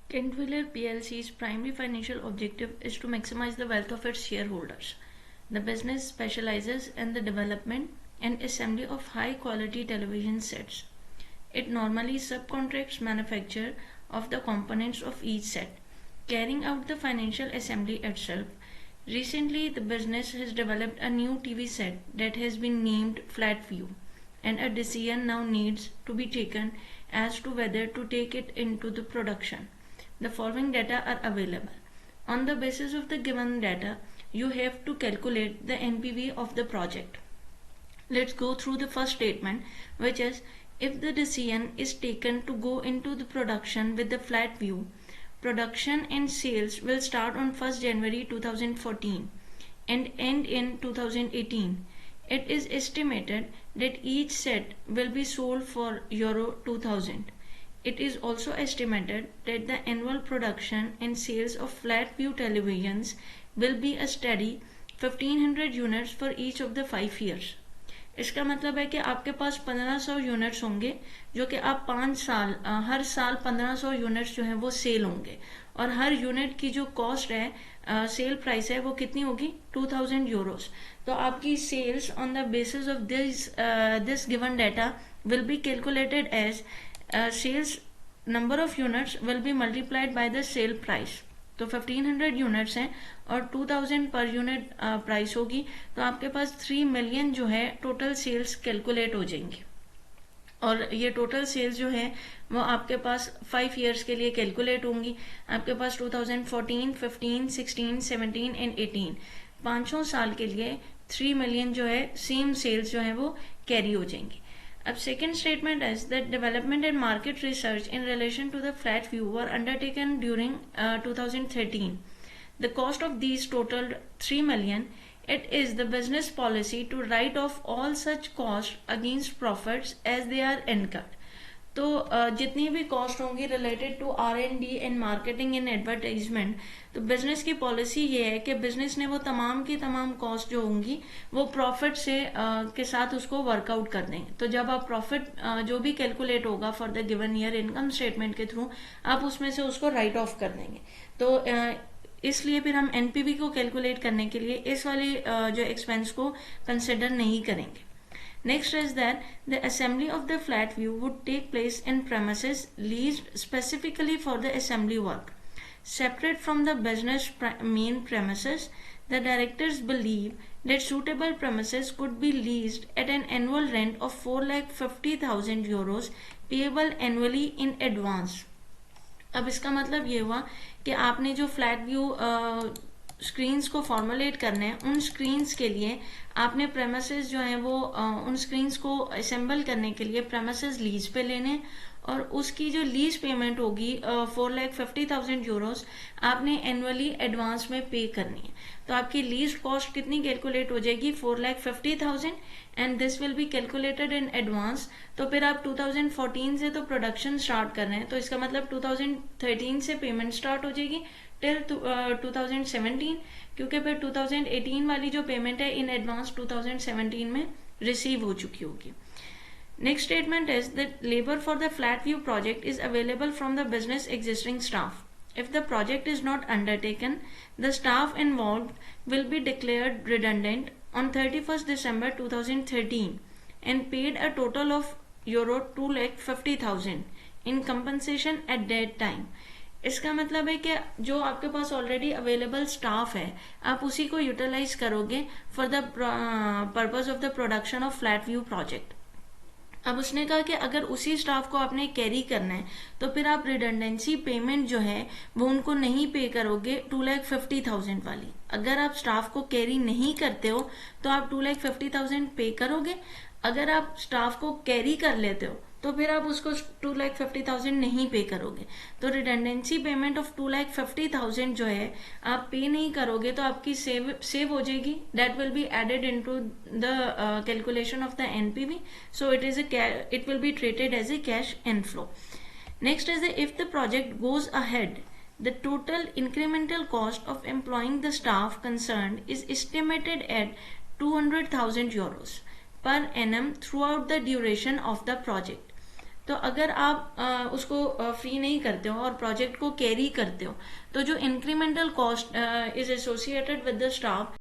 Kent Wheeler PLC's primary financial objective is to maximize the wealth of its shareholders. The business specializes in the development and assembly of high quality television sets. It normally subcontracts manufacture of the components of each set, carrying out the financial assembly itself. Recently, the business has developed a new TV set that has been named Flatview, and a decision now needs to be taken as to whether to take it into the production. The following data are available. On the basis of the given data, you have to calculate the NPV of the project. Let's go through the first statement, which is if the decision is taken to go into the production with the flat view, production and sales will start on 1st January 2014 and end in 2018. It is estimated that each set will be sold for Euro 2000. It is also estimated that the annual production and sales of flat view televisions will be a steady 1500 units for each of the 5 years. इसका मतलब है कि आपके पास 1500 units होंगे जो कि आप 5 साल हर साल 1500 यूनिट्स जो हैं वो सेल होंगे, और हर यूनिट की जो कॉस्ट है सेल प्राइस है वो कितनी होगी 2000 यूरोस. तो आपकी sales on the basis of this given data will be calculated as sales number of units will be multiplied by the sale price. तो 1500 यूनिट्स हैं और 2000 पर यूनिट प्राइस होगी, तो आपके पास 3 मिलियन जो है टोटल सेल्स कैलकुलेट हो जाएंगी. और ये टोटल सेल्स जो है वो आपके पास 5 ईयर्स के लिए कैलकुलेट होंगी. आपके पास 2014, 15, 16, 17 एंड 18 पांचों साल के लिए 3 मिलियन जो है सेम सेल्स जो है वो कैरी हो जाएंगी. अब second statement is that development and market research in relation to the flat view were undertaken during 2013. The cost of these totaled 3 million. It is the business policy to write off all such costs against profits as they are incurred. तो जितनी भी cost होंगी related to R&D and marketing and advertisement, तो business की policy ये है कि business ने वो तमाम की तमाम कॉस्ट जो होंगी वो प्रॉफिट से के साथ उसको वर्कआउट कर देंगे. तो जब आप प्रॉफिट जो भी कैलकुलेट होगा for the given year income statement के थ्रू, आप उसमें से उसको राइट ऑफ कर देंगे. तो इसलिए फिर हम एनपीवी को कैलकुलेट करने के लिए इस वाली जो एक्सपेंस को कंसिडर नहीं करेंगे. Next is that the assembly of the flat view would take place in premises leased specifically for the assembly work. Separate from the business main premises, the directors believe that suitable premises could be leased at an annual rent of 4,50,000 euros payable annually in advance. अब इसका मतलब ये हुआ कि आपने जो flat view screens को formulate करना है, उन स्क्रीन्स के लिए आपने प्रेमिसेस जो हैं वो उन स्क्रीन्स को असेंबल करने के लिए प्रेमिसेस लीज पे लेने, और उसकी जो लीज पेमेंट होगी 4,50,000 यूरोस आपने एनुअली एडवांस में पे करनी है. तो आपकी लीज कॉस्ट कितनी कैलकुलेट हो जाएगी 4,50,000 and this will be calculated in advance. तो फिर आप 2014 से तो प्रोडक्शन स्टार्ट कर रहे हैं, तो इसका मतलब 2013 से पेमेंट स्टार्ट हो जाएगी टिल 2017, क्योंकि फिर 2018 वाली जो पेमेंट है इन एडवांस 2017 में रिसीव हो चुकी होगी. Next statement is that labor for the flat view project is available from the business existing staff. If the project is not undertaken, the staff involved will be declared redundant on 31st December 2013 and paid a total of euro 2,50,000 in compensation at that time. इसका मतलब है कि जो आपके पास already available staff है आप उसी को यूटिलाइज करोगे for the purpose of the production of flat view project. अब उसने कहा कि अगर उसी स्टाफ को आपने कैरी करना है तो फिर आप रिडंडेंसी पेमेंट जो है वो उनको नहीं पे करोगे 2,50,000 वाली. अगर आप स्टाफ को कैरी नहीं करते हो तो आप 2,50,000 पे करोगे. अगर आप स्टाफ को कैरी कर लेते हो तो फिर आप उसको 2,50,000 नहीं पे करोगे. तो रिडंडेंसी पेमेंट ऑफ 2,50,000 जो है आप पे नहीं करोगे तो आपकी सेव हो जाएगी. That will be added into the calculation of the NPV. So it will be treated as a cash inflow. Next is if the project goes ahead, the total incremental cost of employing the staff concerned is estimated at 200,000 euros per annum throughout the duration of the project. तो अगर आप उसको free नहीं करते हो और project को carry करते हो, तो जो incremental cost is associated with the staff